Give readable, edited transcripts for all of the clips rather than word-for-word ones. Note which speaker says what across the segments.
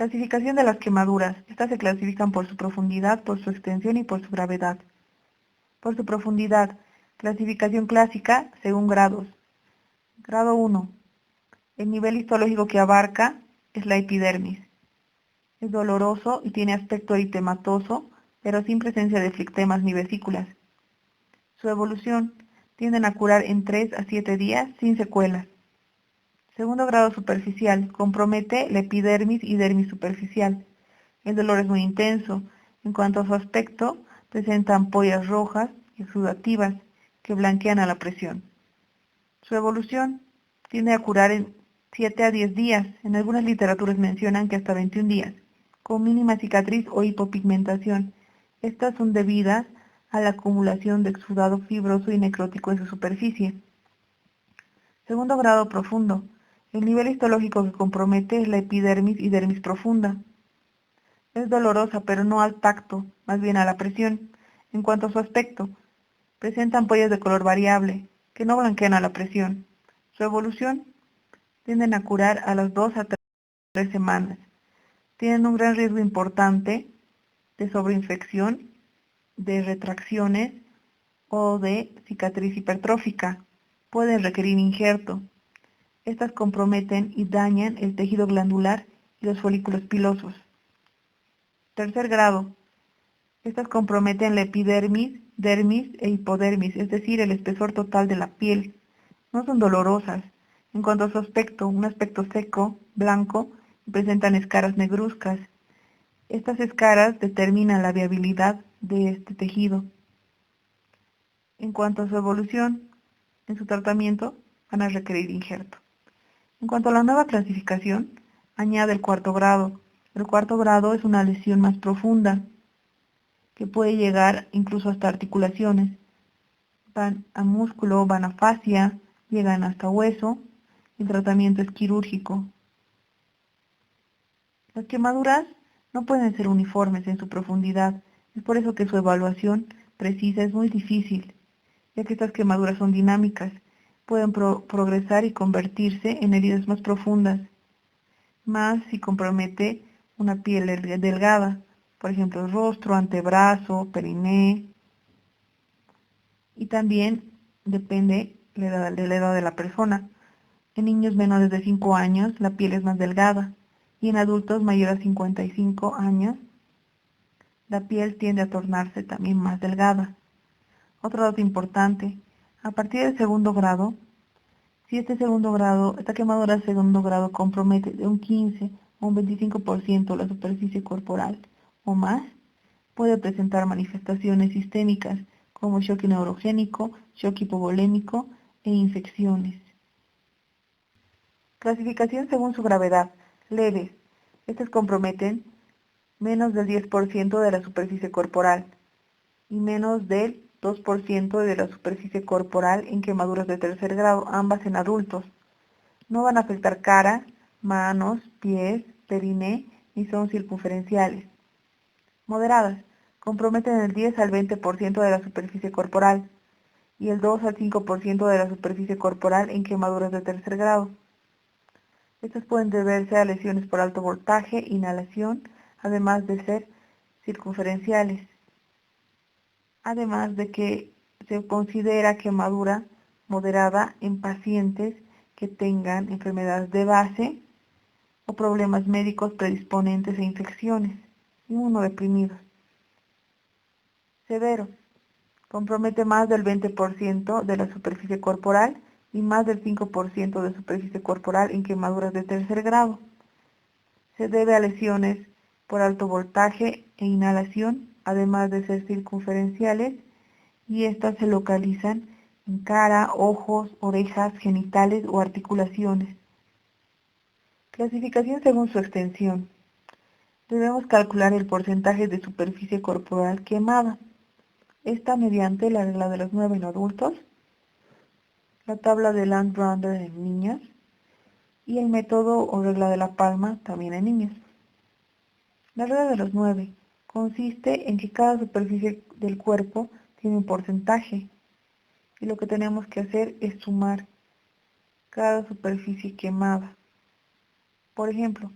Speaker 1: Clasificación de las quemaduras. Estas se clasifican por su profundidad, por su extensión y por su gravedad. Por su profundidad, clasificación clásica según grados. Grado 1. El nivel histológico que abarca es la epidermis. Es doloroso y tiene aspecto eritematoso, pero sin presencia de flectemas ni vesículas. Su evolución tienden a curar en 3 a 7 días sin secuelas. Segundo grado superficial, compromete la epidermis y dermis superficial. El dolor es muy intenso. En cuanto a su aspecto, presenta ampollas rojas y exudativas que blanquean a la presión. Su evolución tiende a curar en 7 a 10 días. En algunas literaturas mencionan que hasta 21 días, con mínima cicatriz o hipopigmentación. Estas son debidas a la acumulación de exudado fibroso y necrótico en su superficie. Segundo grado profundo. El nivel histológico que compromete es la epidermis y dermis profunda. Es dolorosa, pero no al tacto, más bien a la presión. En cuanto a su aspecto, presenta ampollas de color variable, que no blanquean a la presión. Su evolución tienden a curar a las 2 a 3 semanas. Tienen un gran riesgo importante de sobreinfección, de retracciones o de cicatriz hipertrófica. Pueden requerir injerto. Estas comprometen y dañan el tejido glandular y los folículos pilosos. Tercer grado. Estas comprometen la epidermis, dermis e hipodermis, es decir, el espesor total de la piel. No son dolorosas. En cuanto a su aspecto, un aspecto seco, blanco, y presentan escaras negruzcas. Estas escaras determinan la viabilidad de este tejido. En cuanto a su evolución, en su tratamiento van a requerir injerto. En cuanto a la nueva clasificación, añade el cuarto grado. El cuarto grado es una lesión más profunda, que puede llegar incluso hasta articulaciones. Van a músculo, van a fascia, llegan hasta hueso. El tratamiento es quirúrgico. Las quemaduras no pueden ser uniformes en su profundidad. Es por eso que su evaluación precisa es muy difícil, ya que estas quemaduras son dinámicas. Pueden progresar y convertirse en heridas más profundas, más si compromete una piel delgada, por ejemplo, rostro, antebrazo, periné, y también depende de la edad de la persona. En niños menores de 5 años la piel es más delgada y en adultos mayores a 55 años la piel tiende a tornarse también más delgada. Otro dato importante, a partir del segundo grado, si esta quemadura de segundo grado compromete de un 15 a un 25% la superficie corporal o más, puede presentar manifestaciones sistémicas como shock neurogénico, shock hipovolémico e infecciones. Clasificación según su gravedad. Leves. Estas comprometen menos del 10% de la superficie corporal y menos del 2% de la superficie corporal en quemaduras de tercer grado, ambas en adultos. No van a afectar cara, manos, pies, periné y son circunferenciales. Moderadas. Comprometen el 10 al 20% de la superficie corporal y el 2 al 5% de la superficie corporal en quemaduras de tercer grado. Estas pueden deberse a lesiones por alto voltaje, inhalación, además de ser circunferenciales. Además de que se considera quemadura moderada en pacientes que tengan enfermedades de base o problemas médicos predisponentes a infecciones, inmunodeprimidos. Severo. Compromete más del 20% de la superficie corporal y más del 5% de superficie corporal en quemaduras de tercer grado. Se debe a lesiones por alto voltaje e inhalación, además de ser circunferenciales, y estas se localizan en cara, ojos, orejas, genitales o articulaciones. Clasificación según su extensión. Debemos calcular el porcentaje de superficie corporal quemada. Esta mediante la regla de los 9 en adultos, la tabla de Land-Brander en niños y el método o regla de la palma también en niños. La regla de los 9 consiste en que cada superficie del cuerpo tiene un porcentaje y lo que tenemos que hacer es sumar cada superficie quemada. Por ejemplo,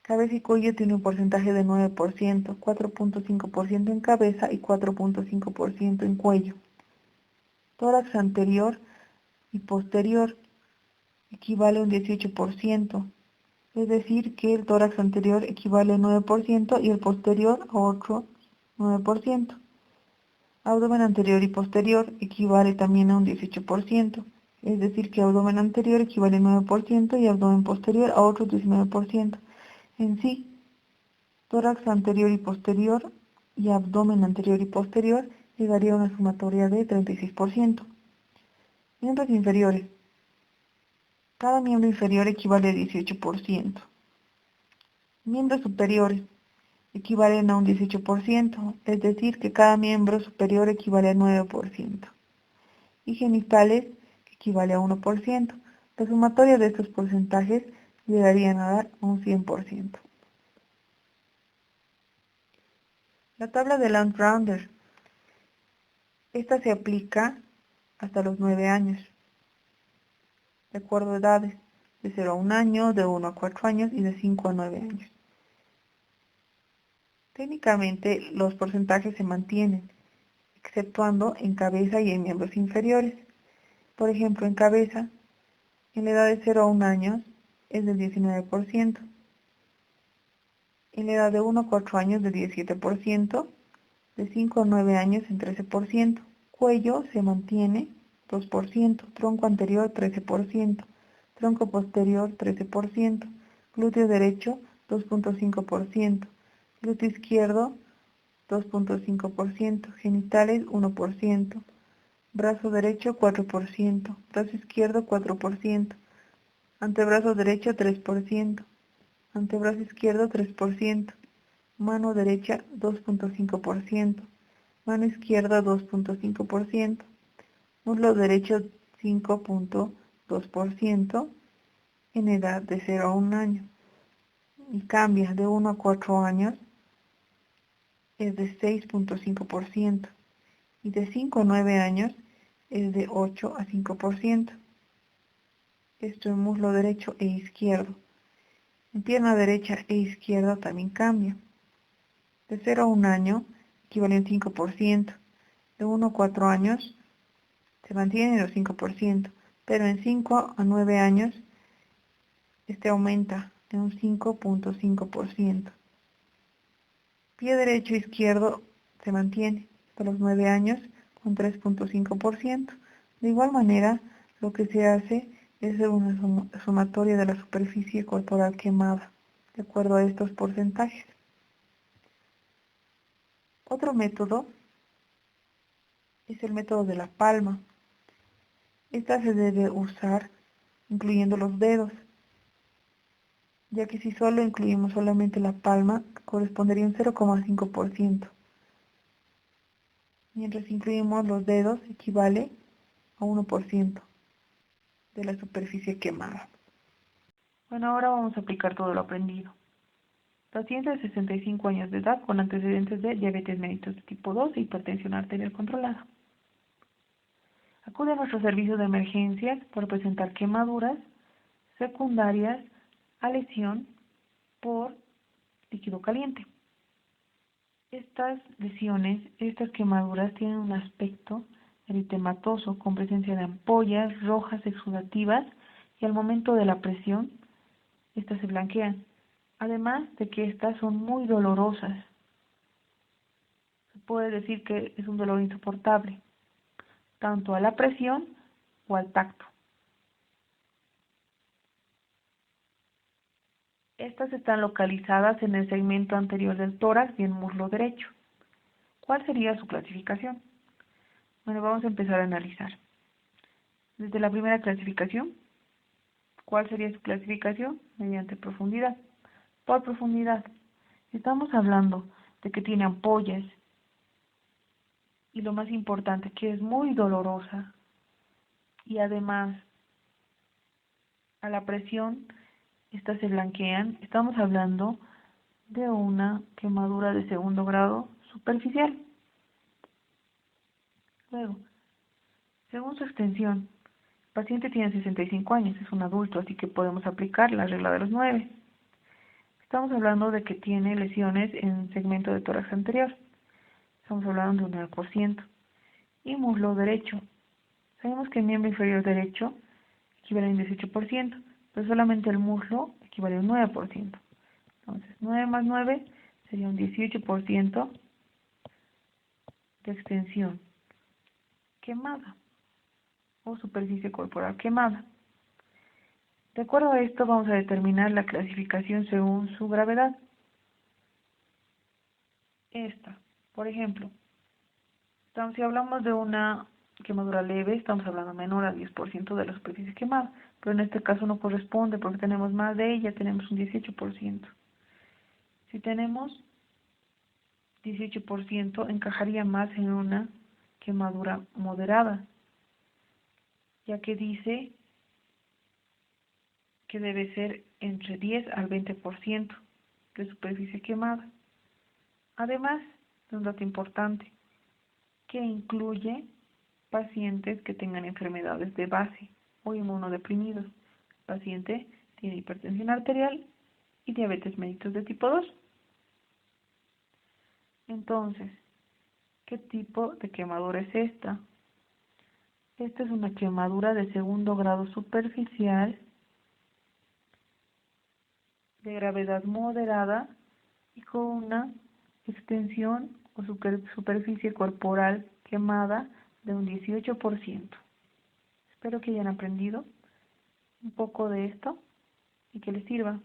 Speaker 1: Cabeza y cuello tiene un porcentaje de 9%, 4.5% en cabeza y 4.5% en cuello. Tórax anterior y posterior equivale a un 18%, es decir, que el tórax anterior equivale a 9% y el posterior a otro 9%. Abdomen anterior y posterior equivale también a un 18%, es decir, que abdomen anterior equivale a 9% y abdomen posterior a otro 19%. En sí, tórax anterior y posterior y abdomen anterior y posterior llegaría a una sumatoria de 36%. Miembros inferiores. Cada miembro inferior equivale a 18%. Miembros superiores equivalen a un 18%, es decir, que cada miembro superior equivale a 9%. Y genitales, que equivale a 1%. La sumatoria de estos porcentajes llegarían a dar un 100%. La tabla de Landrounder. Esta se aplica hasta los 9 años, de acuerdo a edades, de 0 a 1 año, de 1 a 4 años y de 5 a 9 años. Técnicamente, los porcentajes se mantienen, exceptuando en cabeza y en miembros inferiores. Por ejemplo, en cabeza, en la edad de 0 a 1 año es del 19%, en la edad de 1 a 4 años del 17%, de 5 a 9 años en 13%, cuello se mantiene 2%, tronco anterior 13%, tronco posterior 13%, glúteo derecho 2.5%, glúteo izquierdo 2.5%, genitales 1%, brazo derecho 4%, brazo izquierdo 4%, antebrazo derecho 3%, antebrazo izquierdo 3%, mano derecha 2.5%, mano izquierda 2.5%, muslo derecho 5.2% en edad de 0 a 1 año y cambia de 1 a 4 años es de 6.5% y de 5 a 9 años es de 8 a 5%. Esto en muslo derecho e izquierdo. En pierna derecha e izquierda también cambia. De 0 a 1 año equivale a un 5%. De 1 a 4 años se mantiene los 5%, pero en 5 a 9 años este aumenta en un 5.5%. Pie derecho e izquierdo se mantiene hasta los 9 años con 3.5%. De igual manera, lo que se hace es una sumatoria de la superficie corporal quemada, de acuerdo a estos porcentajes. Otro método es el método de la palma. Esta se debe usar incluyendo los dedos, ya que si solo incluimos solamente la palma, correspondería a un 0.5%. Mientras si incluimos los dedos, equivale a 1% de la superficie quemada. Bueno, ahora vamos a aplicar todo lo aprendido. Paciente de 65 años de edad con antecedentes de diabetes mellitus de tipo 2 e hipertensión arterial controlada. Acude a nuestro servicio de emergencias por presentar quemaduras secundarias a lesión por líquido caliente. Estas lesiones, estas quemaduras tienen un aspecto eritematoso con presencia de ampollas rojas exudativas y al momento de la presión, estas se blanquean. Además de que estas son muy dolorosas. Se puede decir que es un dolor insoportable, tanto a la presión o al tacto. Estas están localizadas en el segmento anterior del tórax y en muslo derecho. ¿Cuál sería su clasificación? Bueno, vamos a empezar a analizar. Desde la primera clasificación, ¿cuál sería su clasificación? Mediante profundidad. Por profundidad, estamos hablando de que tiene ampollas y lo más importante, que es muy dolorosa y además a la presión estas se blanquean. Estamos hablando de una quemadura de segundo grado superficial. Luego, según su extensión, el paciente tiene 65 años, es un adulto, así que podemos aplicar la regla de los 9. Estamos hablando de que tiene lesiones en el segmento de tórax anterior. Estamos hablando de un 9%. Y muslo derecho. Sabemos que el miembro inferior derecho equivale a un 18%, pero solamente el muslo equivale a un 9%. Entonces, 9 más 9 sería un 18% de extensión quemada o superficie corporal quemada. De acuerdo a esto, vamos a determinar la clasificación según su gravedad. Esta, por ejemplo, si hablamos de una quemadura leve, estamos hablando menor al 10% de la superficie quemada, pero en este caso no corresponde porque tenemos más de ella, tenemos un 18%. Si tenemos 18%, encajaría más en una quemadura moderada, ya que dice que debe ser entre 10 al 20% de superficie quemada. Además, de un dato importante, que incluye pacientes que tengan enfermedades de base o inmunodeprimidos. El paciente tiene hipertensión arterial y diabetes mellitus de tipo 2. Entonces, ¿qué tipo de quemadura es esta? Esta es una quemadura de segundo grado superficial, de gravedad moderada y con una extensión o superficie corporal quemada de un 18%. Espero que hayan aprendido un poco de esto y que les sirva.